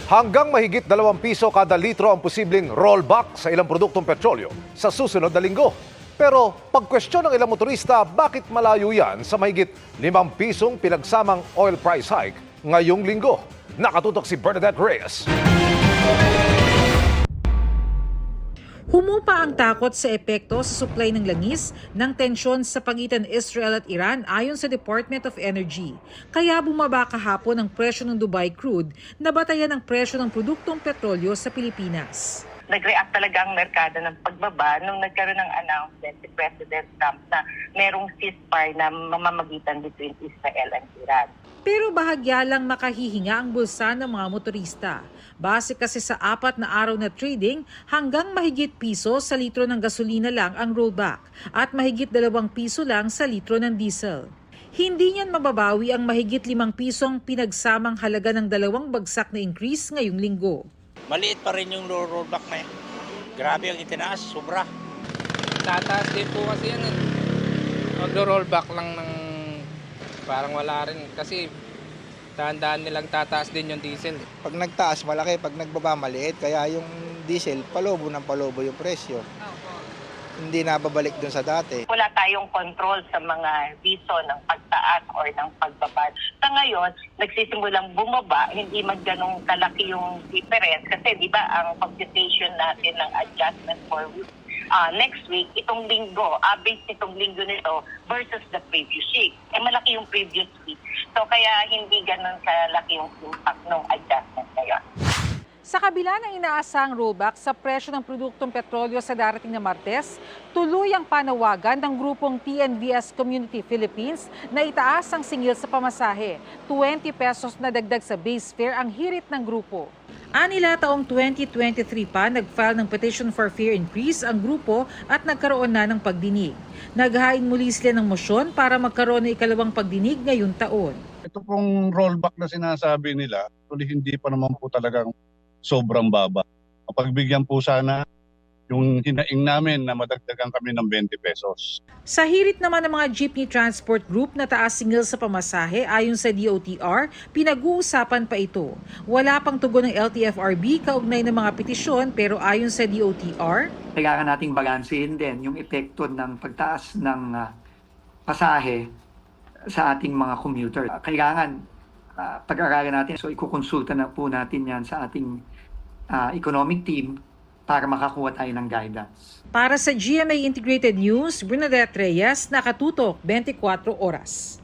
Hanggang mahigit 2 piso kada litro ang posibleng rollback sa ilang produktong petrolyo sa susunod na linggo. Pero pagkwestiyon ng ilang motorista, bakit malayo yan sa mahigit 5 pisong pinagsamang oil price hike ngayong linggo? Nakatutok si Bernadette Reyes. Humupa ang takot sa epekto sa supply ng langis ng tensyon sa pagitan Israel at Iran ayon sa Department of Energy. Kaya bumaba kahapon ang presyo ng Dubai crude na batayan ang presyo ng produktong petrolyo sa Pilipinas. Nag-react talaga ang merkado ng pagbaba nung nagkaroon ng announcement si President Trump na merong ceasefire na mamamagitan between Israel and Iran. Pero bahagya lang makahihinga ang bulsa ng mga motorista. Base kasi sa 4 na araw na trading, hanggang mahigit piso sa litro ng gasolina lang ang rollback at mahigit 2 piso lang sa litro ng diesel. Hindi niyan mababawi ang mahigit 5 pisong pinagsamang halaga ng 2 bagsak na increase ngayong linggo. Maliit pa rin yung rollback na yan. Grabe ang itinaas, sobra. Tataas din po kasi yan. Magro-rollback lang ng parang wala rin. Kasi dahan-dahan nilang tataas din yung diesel. Pag nagtaas, malaki. Pag nagbaba, maliit. Kaya yung diesel, palobo ng palobo yung presyo. Hindi na babalik dun sa dati. Wala tayong control sa mga reason ng pagtaas or ng pagbaba. Sa ngayon, nagsisimulang bumaba, hindi man ganun kalaki yung difference. Kasi di ba ang computation natin ng adjustment for next week, itong linggo, average itong linggo nito versus the previous week. Malaki yung previous week. So kaya hindi ganun kalaki yung impact ng adjustment ngayon. Sa kabila ng inaasahang rollback sa presyo ng produktong petrolyo sa darating na Martes, tuloy ang panawagan ng grupong TNVS Community Philippines na itaas ang singil sa pamasahe. 20 pesos na dagdag sa base fare ang hirit ng grupo. Anila taong 2023 pa nag-file ng petition for fare increase ang grupo at nagkaroon na ng pagdinig. Naghain muli sila ng mosyon para magkaroon ng ikalawang pagdinig ngayong taon. Ito pong rollback na sinasabi nila, hindi pa naman po talagang sobrang baba. Pagbigyan po sana yung hinaing namin na madagdagan kami ng 20 pesos. Sa hirit naman ng mga jeepney transport group na taas singil sa pamasahe ayon sa DOTR, pinag-uusapan pa ito. Wala pang tugon ng LTFRB kaugnay ng mga petisyon pero ayon sa DOTR, kailangan nating balansehin din yung epekto ng pagtaas ng pasahe sa ating mga commuter. Kailangan pag-aralan natin, so ikukonsulta na po natin yan sa ating economic team para makakuha tayo ng guidance. Para sa GMA Integrated News, Bernadette Reyes, Nakatutok, 24 Oras.